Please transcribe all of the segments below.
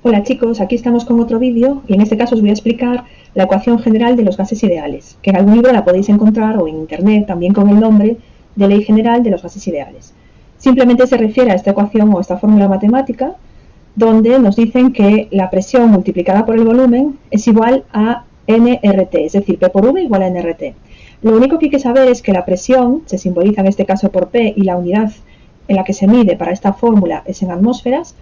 Hola chicos, aquí estamos con otro vídeo y en este caso os voy a explicar la ecuación general de los gases ideales, que en algún libro la podéis encontrar o en internet también con el nombre de Ley General de los Gases Ideales. Simplemente se refiere a esta ecuación o esta fórmula matemática donde nos dicen que la presión multiplicada por el volumen es igual a nRT, es decir, P por V igual a nRT. Lo único que hay que saber es que la presión se simboliza en este caso por P y la unidad en la que se mide para esta fórmula es en atmósferas.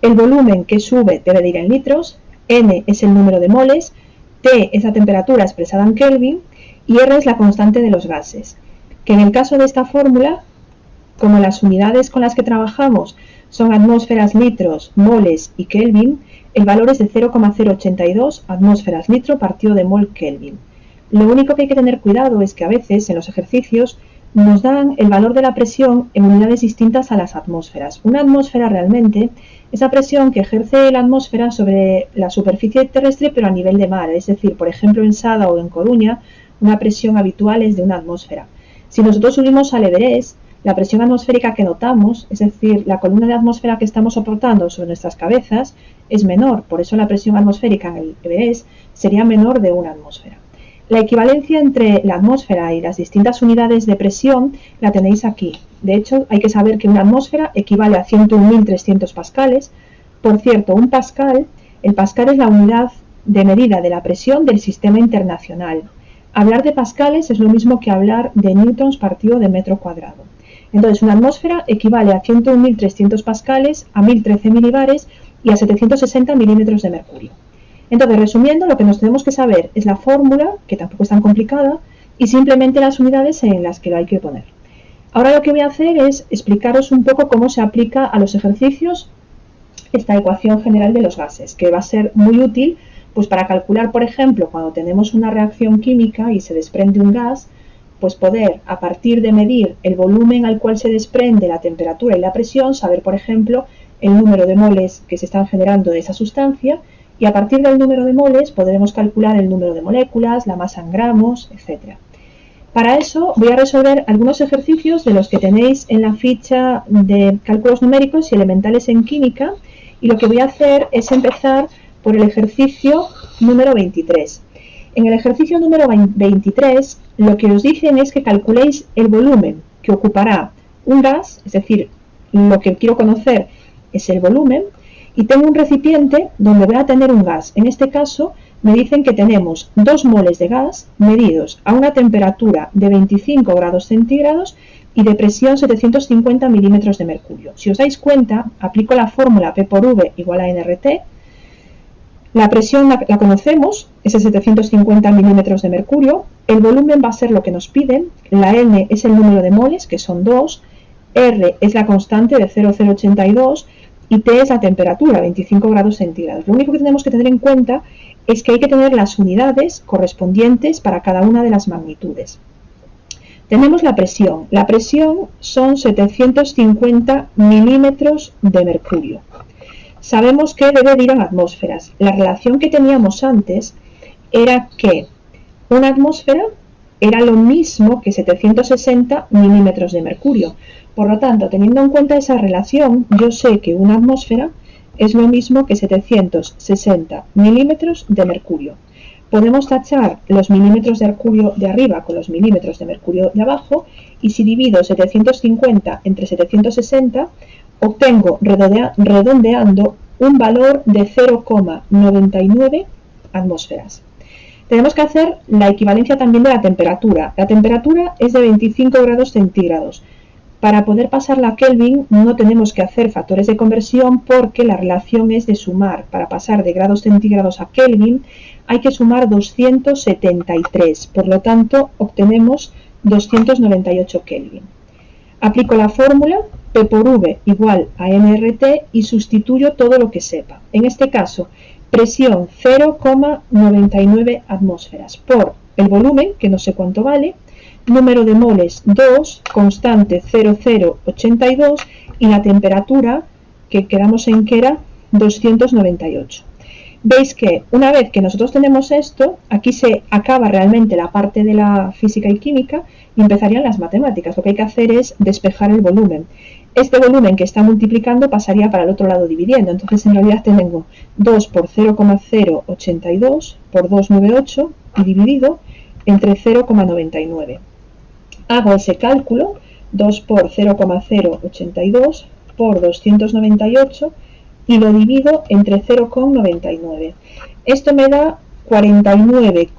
El volumen que sube debe de ir en litros, N es el número de moles, T es la temperatura expresada en Kelvin y R es la constante de los gases. Que en el caso de esta fórmula, como las unidades con las que trabajamos son atmósferas, litros, moles y Kelvin, el valor es de 0,082 atmósferas litro partido de mol Kelvin. Lo único que hay que tener cuidado es que a veces en los ejercicios nos dan el valor de la presión en unidades distintas a las atmósferas. Una atmósfera realmente es la presión que ejerce la atmósfera sobre la superficie terrestre pero a nivel de mar, es decir, por ejemplo en Sada o en Coruña, una presión habitual es de una atmósfera. Si nosotros subimos al Everest, la presión atmosférica que notamos, es decir, la columna de atmósfera que estamos soportando sobre nuestras cabezas, es menor, por eso la presión atmosférica en el Everest sería menor de una atmósfera. La equivalencia entre la atmósfera y las distintas unidades de presión la tenéis aquí. De hecho, hay que saber que una atmósfera equivale a 101.300 pascales. Por cierto, el pascal es la unidad de medida de la presión del sistema internacional. Hablar de pascales es lo mismo que hablar de newtons partido de metro cuadrado. Entonces, una atmósfera equivale a 101.300 pascales, a 1.013 milibares y a 760 milímetros de mercurio. Entonces, resumiendo, lo que nos tenemos que saber es la fórmula, que tampoco es tan complicada, y simplemente las unidades en las que lo hay que poner. Ahora lo que voy a hacer es explicaros un poco cómo se aplica a los ejercicios esta ecuación general de los gases, que va a ser muy útil pues para calcular, por ejemplo, cuando tenemos una reacción química y se desprende un gas, pues poder, a partir de medir el volumen al cual se desprende, la temperatura y la presión, saber, por ejemplo, el número de moles que se están generando de esa sustancia, y a partir del número de moles podremos calcular el número de moléculas, la masa en gramos, etc. Para eso voy a resolver algunos ejercicios de los que tenéis en la ficha de cálculos numéricos y elementales en química, y lo que voy a hacer es empezar por el ejercicio número 23. En el ejercicio número 23 lo que os dicen es que calculéis el volumen que ocupará un gas, es decir, lo que quiero conocer es el volumen, y tengo un recipiente donde voy a tener un gas. En este caso me dicen que tenemos 2 moles de gas medidos a una temperatura de 25 grados centígrados y de presión 750 milímetros de mercurio. Si os dais cuenta, aplico la fórmula P por V igual a nRT. La presión la conocemos, es el 750 milímetros de mercurio. El volumen va a ser lo que nos piden. La N es el número de moles, que son 2. R es la constante de 0,082. Y T es la temperatura, 25 grados centígrados. Lo único que tenemos que tener en cuenta es que hay que tener las unidades correspondientes para cada una de las magnitudes. Tenemos la presión. La presión son 750 milímetros de mercurio. Sabemos que debe de ir en atmósferas. La relación que teníamos antes era que una atmósfera era lo mismo que 760 milímetros de mercurio. Por lo tanto, teniendo en cuenta esa relación, yo sé que una atmósfera es lo mismo que 760 milímetros de mercurio. Podemos tachar los milímetros de mercurio de arriba con los milímetros de mercurio de abajo, y si divido 750 entre 760, obtengo, redondeando, un valor de 0,99 atmósferas. Tenemos que hacer la equivalencia también de la temperatura. La temperatura es de 25 grados centígrados. Para poder pasarla a Kelvin no tenemos que hacer factores de conversión porque la relación es de sumar. Para pasar de grados centígrados a Kelvin hay que sumar 273. Por lo tanto, obtenemos 298 Kelvin. Aplico la fórmula P por V igual a nRT y sustituyo todo lo que sepa. En este caso, presión 0,99 atmósferas por el volumen, que no sé cuánto vale, número de moles 2, constante 0,082 y la temperatura, que quedamos en que era 298. Veis que una vez que nosotros tenemos esto, aquí se acaba realmente la parte de la física y química y empezarían las matemáticas. Lo que hay que hacer es despejar el volumen. este volumen que está multiplicando pasaría para el otro lado dividiendo. Entonces en realidad tengo 2 por 0,082 por 298 y dividido entre 0,99. Hago ese cálculo, 2 por 0,082 por 298 y lo divido entre 0,99. Esto me da 49,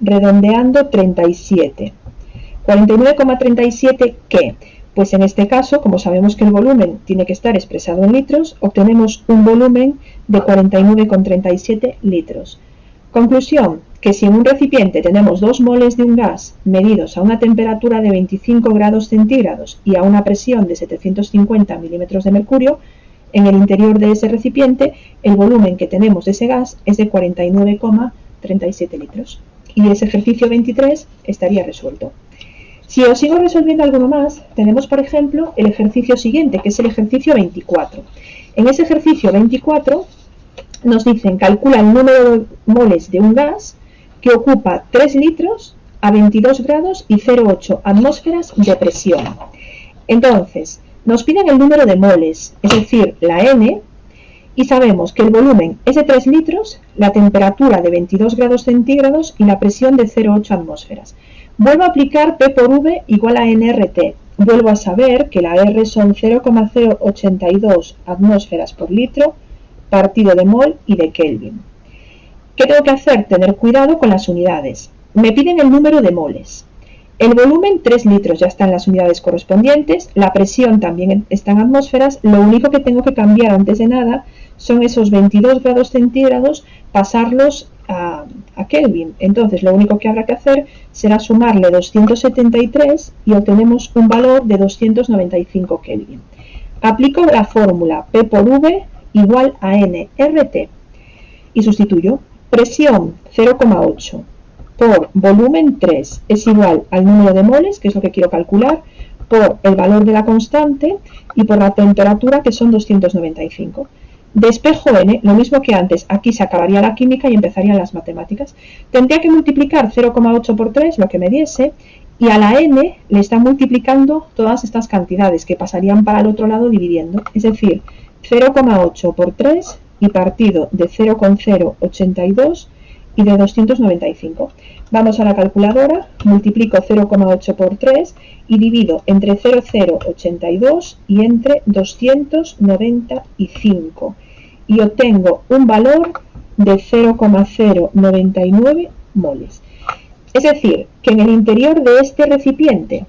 redondeando 37. 49,37 ¿qué? Pues en este caso, como sabemos que el volumen tiene que estar expresado en litros, obtenemos un volumen de 49,37 litros. Conclusión, que si en un recipiente tenemos 2 moles de un gas medidos a una temperatura de 25 grados centígrados y a una presión de 750 milímetros de mercurio, en el interior de ese recipiente el volumen que tenemos de ese gas es de 49,37 litros. Y ese ejercicio 23 estaría resuelto. Si os sigo resolviendo alguno más, tenemos por ejemplo el ejercicio siguiente, que es el ejercicio 24. En ese ejercicio 24 nos dicen calcula el número de moles de un gas que ocupa 3 litros a 22 grados y 0,8 atmósferas de presión. Entonces, nos piden el número de moles, es decir, la N, y sabemos que el volumen es de 3 litros, la temperatura de 22 grados centígrados y la presión de 0,8 atmósferas. Vuelvo a aplicar P por V igual a nRT. Vuelvo a saber que la R son 0,082 atmósferas por litro, partido de mol y de Kelvin. ¿Qué tengo que hacer? Tener cuidado con las unidades. Me piden el número de moles. El volumen 3 litros ya está en las unidades correspondientes, la presión también está en atmósferas, lo único que tengo que cambiar antes de nada son esos 22 grados centígrados, pasarlos a Kelvin. Entonces lo único que habrá que hacer será sumarle 273 y obtenemos un valor de 295 Kelvin. Aplico la fórmula P por V igual a nRT y sustituyo. Presión 0,8 por volumen 3 es igual al número de moles, que es lo que quiero calcular, por el valor de la constante y por la temperatura, que son 295. Despejo n, lo mismo que antes, aquí se acabaría la química y empezarían las matemáticas. Tendría que multiplicar 0,8 por 3, lo que me diese, y a la n le está multiplicando todas estas cantidades que pasarían para el otro lado dividiendo. Es decir, 0,8 por 3 y partido de 0,082 y de 295. Vamos a la calculadora, multiplico 0,8 por 3 y divido entre 0,082 y entre 295 y obtengo un valor de 0,099 moles. Es decir, que en el interior de este recipiente,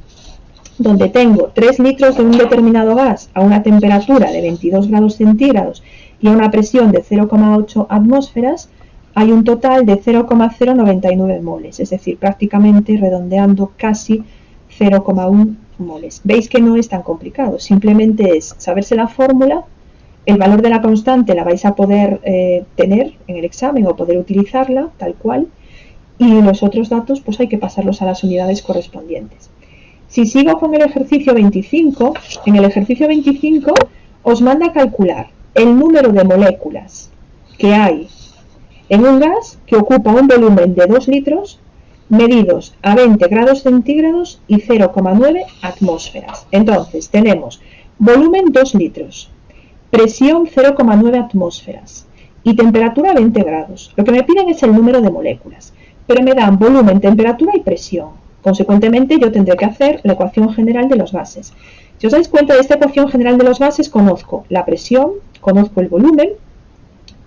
donde tengo 3 litros de un determinado gas a una temperatura de 22 grados centígrados y a una presión de 0,8 atmósferas, hay un total de 0,099 moles, es decir, prácticamente redondeando casi 0,1 moles. Veis que no es tan complicado, simplemente es saberse la fórmula, el valor de la constante la vais a poder tener en el examen o poder utilizarla tal cual, y los otros datos pues hay que pasarlos a las unidades correspondientes. Si sigo con el ejercicio 25, en el ejercicio 25 os manda a calcular el número de moléculas que hay en un gas que ocupa un volumen de 2 litros medidos a 20 grados centígrados y 0,9 atmósferas. Entonces tenemos volumen 2 litros, presión 0,9 atmósferas y temperatura 20 grados. Lo que me piden es el número de moléculas, pero me dan volumen, temperatura y presión. Consecuentemente yo tendré que hacer la ecuación general de los gases. Si os dais cuenta de esta ecuación general de los gases, conozco la presión, conozco el volumen,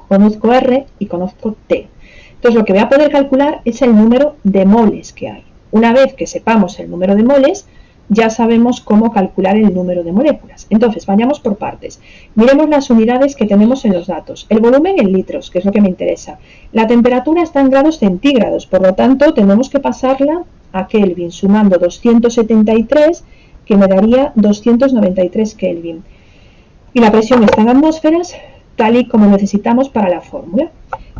conozco R y conozco T. Entonces lo que voy a poder calcular es el número de moles que hay. Una vez que sepamos el número de moles, ya sabemos cómo calcular el número de moléculas. Entonces vayamos por partes. Miremos las unidades que tenemos en los datos. El volumen en litros, que es lo que me interesa. La temperatura está en grados centígrados, por lo tanto tenemos que pasarla a Kelvin, sumando 273, que me daría 293 Kelvin. Y la presión está en atmósferas, tal y como necesitamos para la fórmula.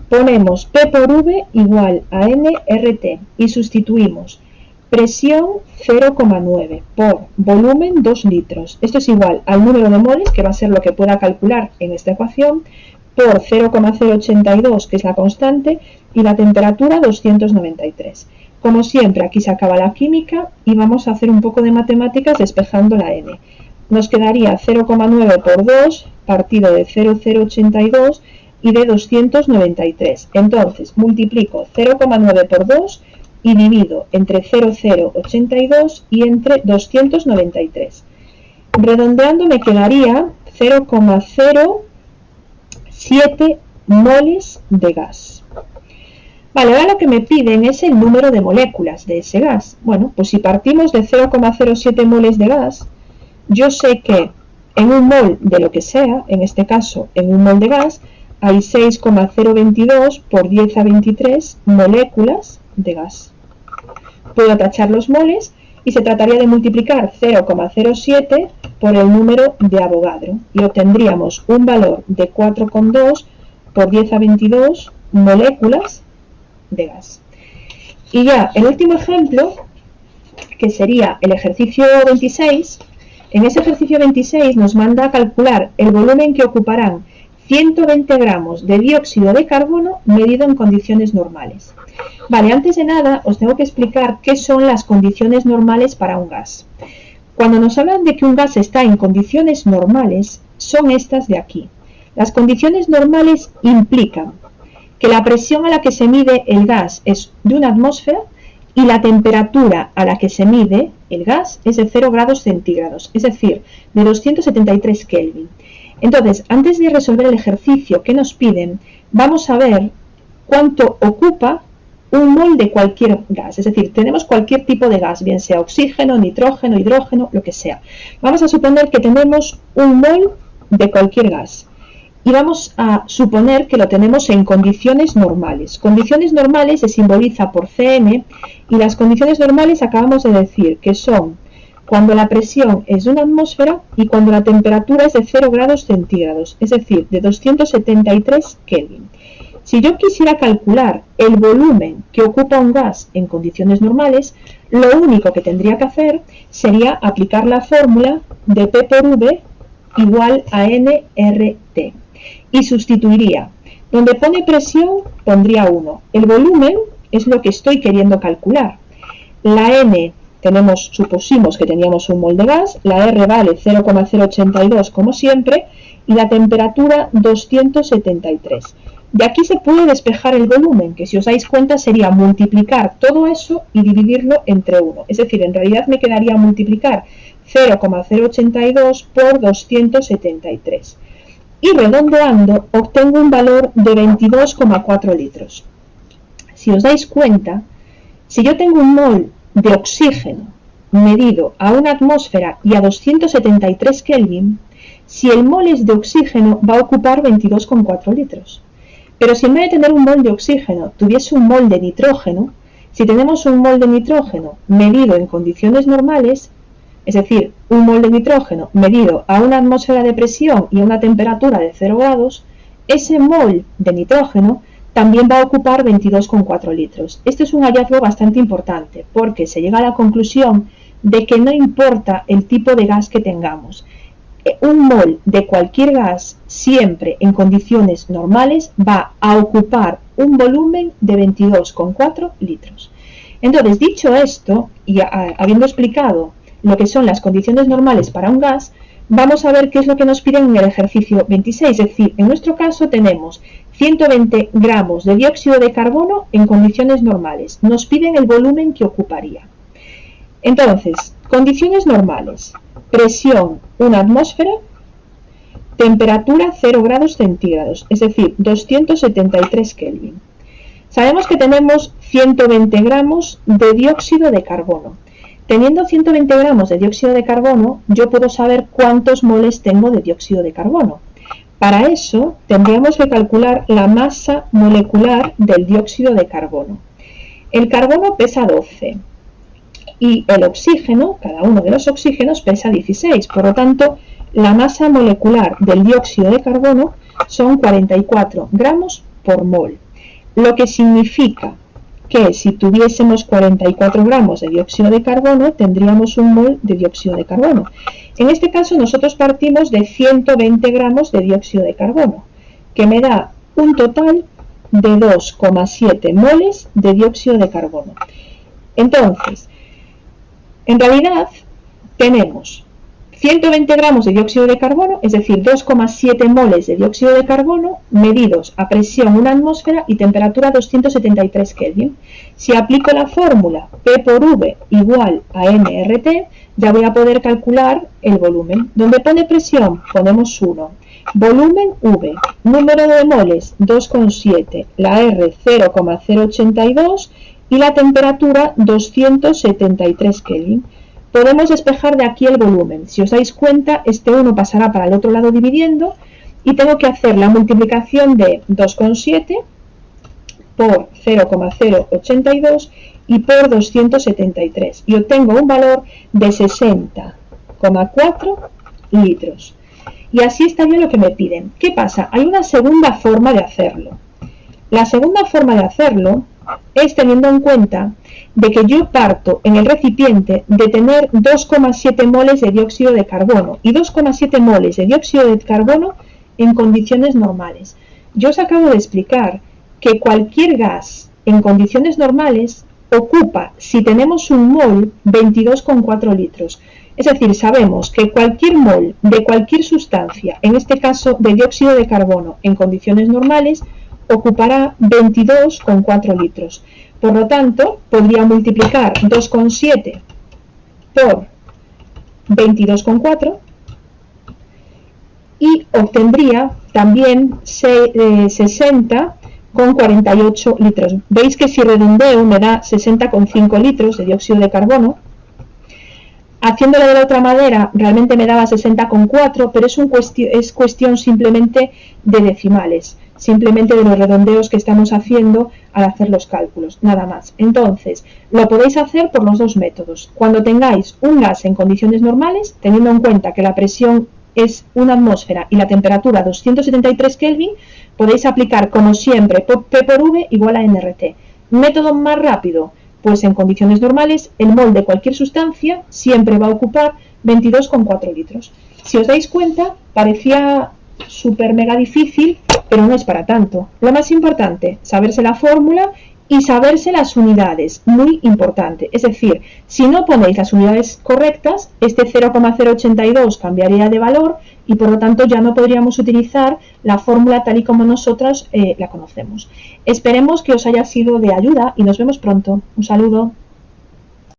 Ponemos P por V igual a nRT y sustituimos presión 0,9 por volumen 2 litros. Esto es igual al número de moles, que va a ser lo que pueda calcular en esta ecuación, por 0,082, que es la constante, y la temperatura 293. Como siempre, aquí se acaba la química y vamos a hacer un poco de matemáticas despejando la n. Nos quedaría 0,9 por 2 partido de 0,082 y de 293. Entonces, multiplico 0,9 por 2 y divido entre 0,082 y entre 293. Redondeando me quedaría 0,07 moles de gas. Vale, ahora lo que me piden es el número de moléculas de ese gas. Bueno, pues si partimos de 0,07 moles de gas, yo sé que en un mol de lo que sea, en este caso en un mol de gas, hay 6,022 por 10 a 23 moléculas de gas. Puedo tachar los moles y se trataría de multiplicar 0,07 por el número de Avogadro y obtendríamos un valor de 4,2 por 10 a 22 moléculas de gas. Y ya el último ejemplo, que sería el ejercicio 26, en ese ejercicio 26 nos manda a calcular el volumen que ocuparán 120 gramos de dióxido de carbono medido en condiciones normales. Vale, antes de nada os tengo que explicar qué son las condiciones normales para un gas. Cuando nos hablan de que un gas está en condiciones normales, son estas de aquí. Las condiciones normales implican que la presión a la que se mide el gas es de una atmósfera y la temperatura a la que se mide el gas es de 0 grados centígrados, es decir, de 273 Kelvin. Entonces, antes de resolver el ejercicio que nos piden, vamos a ver cuánto ocupa un mol de cualquier gas, es decir, tenemos cualquier tipo de gas, bien sea oxígeno, nitrógeno, hidrógeno, lo que sea. Vamos a suponer que tenemos un mol de cualquier gas. Y vamos a suponer que lo tenemos en condiciones normales. Condiciones normales se simboliza por Cm y las condiciones normales acabamos de decir que son cuando la presión es de una atmósfera y cuando la temperatura es de 0 grados centígrados, es decir, de 273 Kelvin. Si yo quisiera calcular el volumen que ocupa un gas en condiciones normales, lo único que tendría que hacer sería aplicar la fórmula de P por V igual a nRT. Y sustituiría. Donde pone presión, pondría 1. El volumen es lo que estoy queriendo calcular. La N, supusimos que teníamos un mol de gas, la R vale 0,082 como siempre, y la temperatura 273. De aquí se puede despejar el volumen, que si os dais cuenta sería multiplicar todo eso y dividirlo entre 1. Es decir, en realidad me quedaría multiplicar 0,082 por 273. Y redondeando obtengo un valor de 22,4 litros. Si os dais cuenta, si yo tengo un mol de oxígeno medido a una atmósfera y a 273 Kelvin, si el mol es de oxígeno va a ocupar 22,4 litros. Pero si en vez de tener un mol de oxígeno tuviese un mol de nitrógeno, si tenemos un mol de nitrógeno medido en condiciones normales, es decir, un mol de nitrógeno medido a una atmósfera de presión y a una temperatura de 0 grados, ese mol de nitrógeno también va a ocupar 22,4 litros. Este es un hallazgo bastante importante porque se llega a la conclusión de que no importa el tipo de gas que tengamos. Un mol de cualquier gas siempre en condiciones normales va a ocupar un volumen de 22,4 litros. Entonces, dicho esto, y habiendo explicado lo que son las condiciones normales para un gas, vamos a ver qué es lo que nos piden en el ejercicio 26. Es decir, en nuestro caso tenemos 120 gramos de dióxido de carbono en condiciones normales. Nos piden el volumen que ocuparía. Entonces, condiciones normales. Presión 1 atmósfera, temperatura 0 grados centígrados, es decir, 273 Kelvin. Sabemos que tenemos 120 gramos de dióxido de carbono. Teniendo 120 gramos de dióxido de carbono, yo puedo saber cuántos moles tengo de dióxido de carbono. Para eso, tendríamos que calcular la masa molecular del dióxido de carbono. El carbono pesa 12 y el oxígeno, cada uno de los oxígenos, pesa 16. Por lo tanto, la masa molecular del dióxido de carbono son 44 gramos por mol. Lo que significa que si tuviésemos 44 gramos de dióxido de carbono, tendríamos un mol de dióxido de carbono. En este caso, nosotros partimos de 120 gramos de dióxido de carbono, que me da un total de 2,7 moles de dióxido de carbono. Entonces, en realidad tenemos 120 gramos de dióxido de carbono, es decir, 2,7 moles de dióxido de carbono medidos a presión 1 atmósfera y temperatura 273 Kelvin. Si aplico la fórmula P por V igual a nRT, ya voy a poder calcular el volumen. Donde pone presión, ponemos 1. Volumen V, número de moles 2,7, la R 0,082 y la temperatura 273 Kelvin. Podemos despejar de aquí el volumen. Si os dais cuenta, este 1 pasará para el otro lado dividiendo y tengo que hacer la multiplicación de 2,7 por 0,082 y por 273 y obtengo un valor de 60,4 litros. Y así estaría lo que me piden. ¿Qué pasa? Hay una segunda forma de hacerlo. La segunda forma de hacerlo es teniendo en cuenta de que yo parto en el recipiente de tener 2,7 moles de dióxido de carbono y 2,7 moles de dióxido de carbono en condiciones normales. Yo os acabo de explicar que cualquier gas en condiciones normales ocupa, si tenemos un mol, 22,4 litros. Es decir, sabemos que cualquier mol de cualquier sustancia, en este caso de dióxido de carbono en condiciones normales, ocupará 22,4 litros. Por lo tanto, podría multiplicar 2,7 por 22,4 y obtendría también 60,48 litros. Veis que si redondeo me da 60,5 litros de dióxido de carbono. Haciéndolo de la otra manera realmente me daba 60,4, pero es cuestión simplemente de decimales, simplemente de los redondeos que estamos haciendo al hacer los cálculos, nada más. Entonces, lo podéis hacer por los dos métodos. Cuando tengáis un gas en condiciones normales, teniendo en cuenta que la presión es 1 atmósfera y la temperatura 273 Kelvin, podéis aplicar como siempre P por V igual a nRT. Método más rápido, pues en condiciones normales el mol de cualquier sustancia siempre va a ocupar 22,4 litros. Si os dais cuenta, parecía súper mega difícil, pero no es para tanto. Lo más importante, saberse la fórmula y saberse las unidades, muy importante. Es decir, si no ponéis las unidades correctas, este 0,082 cambiaría de valor y por lo tanto ya no podríamos utilizar la fórmula tal y como nosotros la conocemos. Esperemos que os haya sido de ayuda y nos vemos pronto. Un saludo.